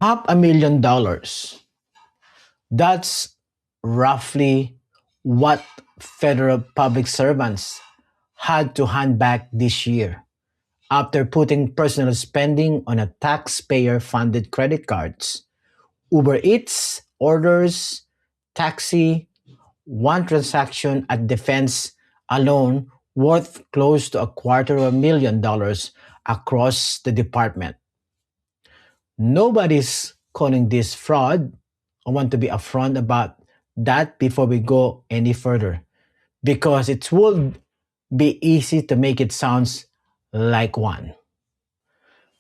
$500,000. That's roughly what federal public servants had to hand back this year after putting personal spending on a taxpayer funded credit cards. Uber Eats, orders, taxi, one transaction at defense alone worth close to $250,000 across the department. Nobody's calling this fraud. I want to be upfront about that before we go any further because it would be easy to make it sound like one.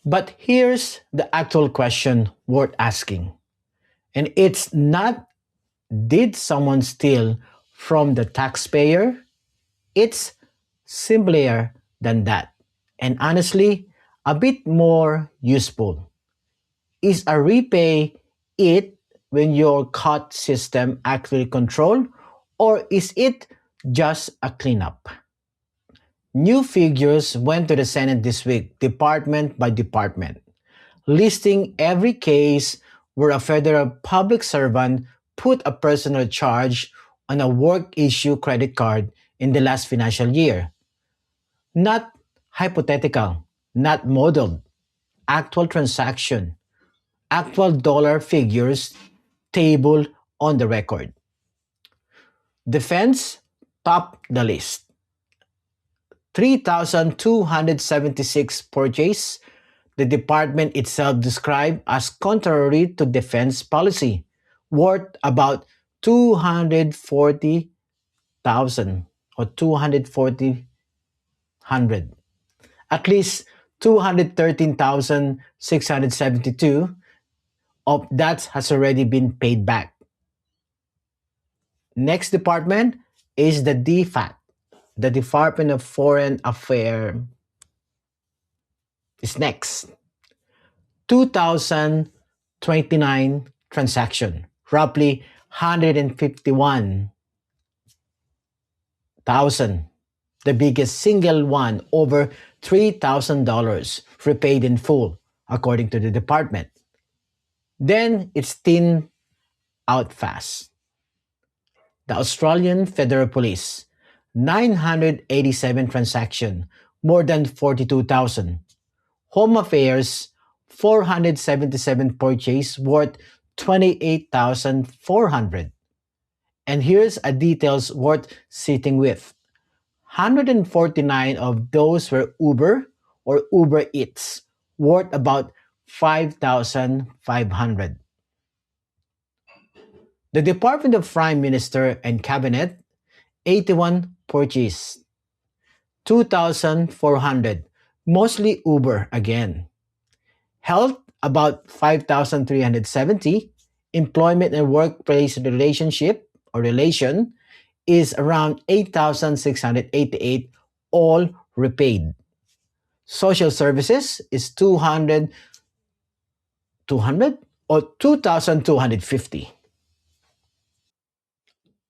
But here's the actual question worth asking. And it's not, did someone steal from the taxpayer? It's simpler than that. And honestly, a bit more useful. Is a repay it when your cut system actually controlled, or is it just a cleanup? New figures went to the Senate this week, department by department, listing every case where a federal public servant put a personal charge on a work issue credit card in the last financial year. Not hypothetical, not modeled, actual transaction, actual dollar figures table on the record. Defense topped the list. 3,276 purchase, the department itself described as contrary to defense policy, worth about 240,000 or 240,000. At least 213,672 of that has already been paid back. Next department is the DFAT, the Department of Foreign Affairs is next. 2,029 transaction, roughly 151,000. The biggest single one, over $3,000 repaid in full, according to the department. Then it's thinned out fast. The Australian Federal Police, 987 transaction, more than 42,000. Home Affairs, 477 purchase worth 28,400. And here's a details worth sitting with. 149 of those were Uber or Uber Eats, worth about 5,500. The Department of Prime Minister and Cabinet, 81 purchase, 2,400, mostly Uber again. Health, about 5,370. Employment and workplace relationship or relation is around 8,688, all repaid. Social services is 200 or 2,250.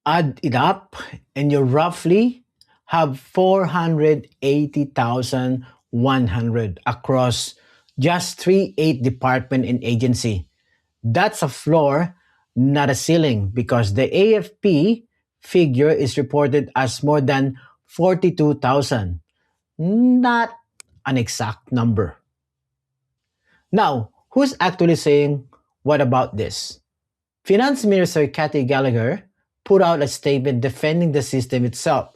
Add it up and you roughly have 480,100 across just 3 8 department and agency. That's a floor, not a ceiling, because the AFP figure is reported as more than 42,000, not an exact number. Now, who's actually saying, what about this? Finance Minister Kathy Gallagher put out a statement defending the system itself.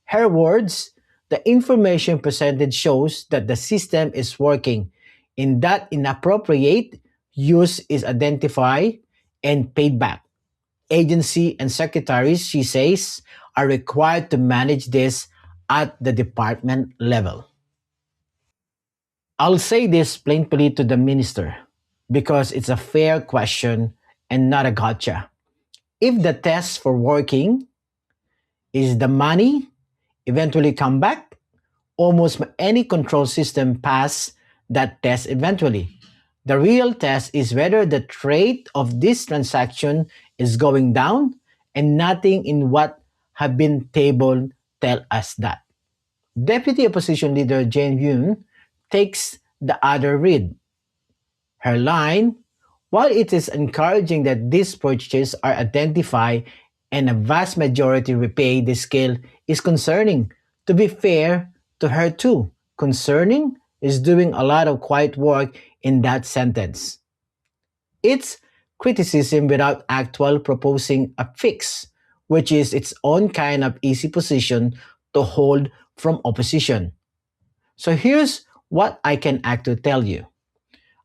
Her words, the information presented shows that the system is working, in that inappropriate use is identified and paid back. Agency and secretaries, she says, are required to manage this at the department level. I'll say this plainly to the minister because it's a fair question and not a gotcha. If the test for working is the money eventually come back, almost any control system pass that test eventually. The real test is whether the rate of this transaction is going down, and nothing in what have been tabled tell us that. Deputy Opposition Leader Jane Yun takes the other read. Her line, While it is encouraging that these purchases are identified and a vast majority repay, the scale is concerning. To be fair to her too, concerning is doing a lot of quiet work in that sentence. It's criticism without actual proposing a fix, which is its own kind of easy position to hold from opposition. So here's what I can actually tell you.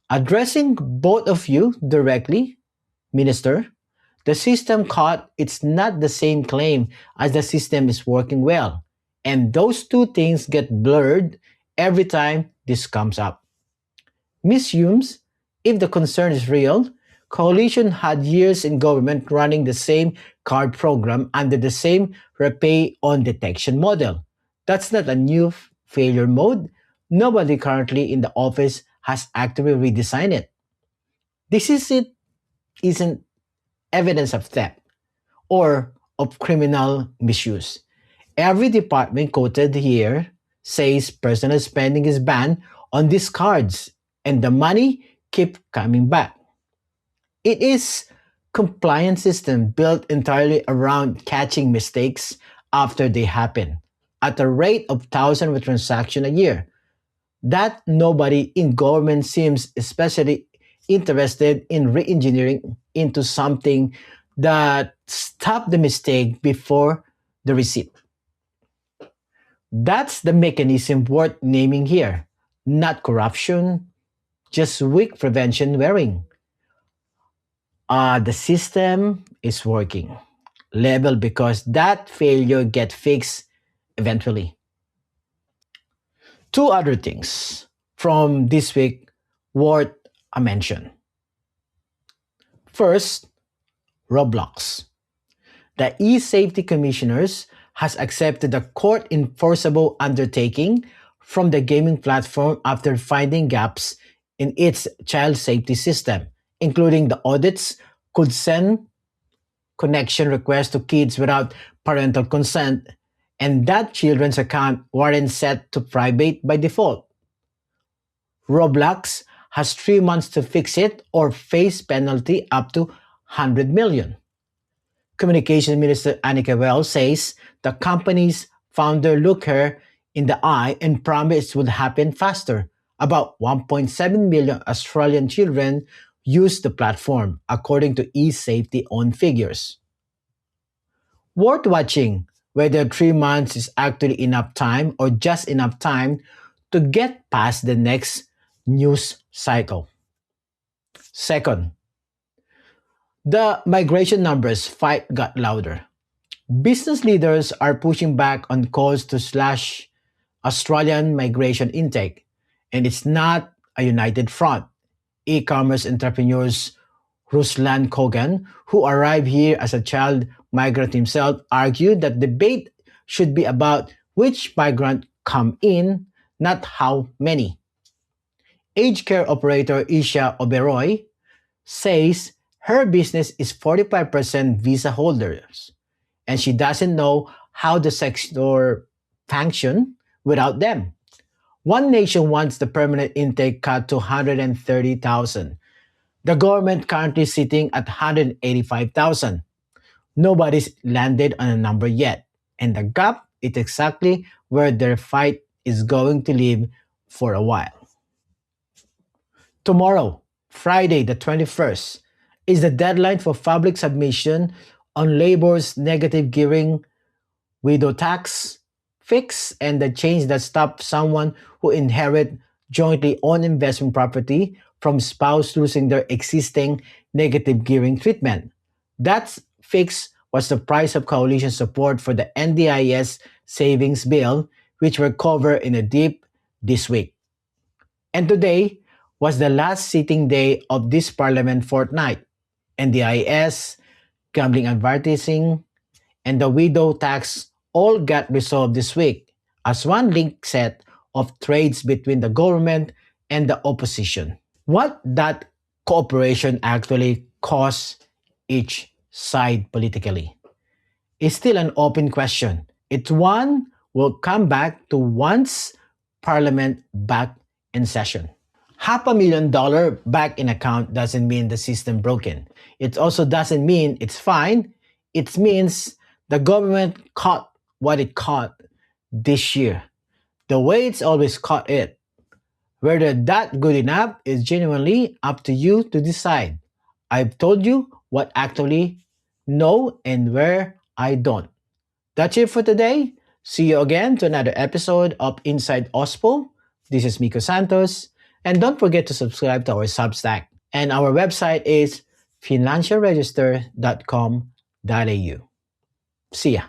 Addressing both of you directly, Minister, the system caught it's not the same claim as the system is working well. And those two things get blurred every time this comes up. Ms. Humes, if the concern is real, coalition had years in government running the same card program under the same repay on detection model. That's not a new failure mode. Nobody currently in the office has actively redesigned it. This is it isn't evidence of theft or of criminal misuse. Every department quoted here says personal spending is banned on these cards and the money keep coming back. It is compliance system built entirely around catching mistakes after they happen at a rate of thousands of transactions a year. That nobody in government seems especially interested in re-engineering into something that stop the mistake before the receipt. That's the mechanism worth naming here. Not corruption, just weak prevention wearing. The system is working. Level because that failure get fixed eventually. Two other things from this week worth a mention. First, Roblox. The e-safety commissioners has accepted a court enforceable undertaking from the gaming platform after finding gaps in its child safety system, including the audits could send connection requests to kids without parental consent and that children's account weren't set to private by default. Roblox has 3 months to fix it or face penalty up to 100 million. Communications Minister Annika Wells says the company's founder looked her in the eye and promised it would happen faster. About 1.7 million Australian children use the platform, according to eSafety own figures. Worth watching whether 3 months is actually enough time or just enough time to get past the next news cycle. Second, the migration numbers fight got louder. Business leaders are pushing back on calls to slash Australian migration intake, and it's not a united front. E-commerce entrepreneurs Ruslan Kogan, who arrived here as a child migrant himself, argued that debate should be about which migrant come in, not how many. Aged care operator Isha Oberoi says her business is 45% visa holders and she doesn't know how the sector function without them. One nation wants the permanent intake cut to 130,000. The government currently sitting at 185,000. Nobody's landed on a number yet, and the gap is exactly where their fight is going to live for a while. Tomorrow, Friday the 21st, is the deadline for public submission on Labor's negative gearing widow tax fix and the change that stops someone who inherit jointly owned investment property from spouse losing their existing negative gearing treatment. That fix was the price of coalition support for the NDIS savings bill, which were covered in a deep this week. And today was the last sitting day of this parliament fortnight. NDIS, gambling advertising, and the widow tax all got resolved this week as one linked set of trades between the government and the opposition. What that cooperation actually costs each side politically is still an open question. It's one we'll come back to once Parliament back in session. $500,000 back in account doesn't mean the system broken. It also doesn't mean it's fine. It means the government caught what it caught this year, the way it's always caught it. Whether that good enough is genuinely up to you to decide. I've told you what actually know and where I don't. That's it for today. See you again to another episode of Inside OSPO. This is Miko Santos. And don't forget to subscribe to our Substack. And our website is financialregister.com.au. See ya.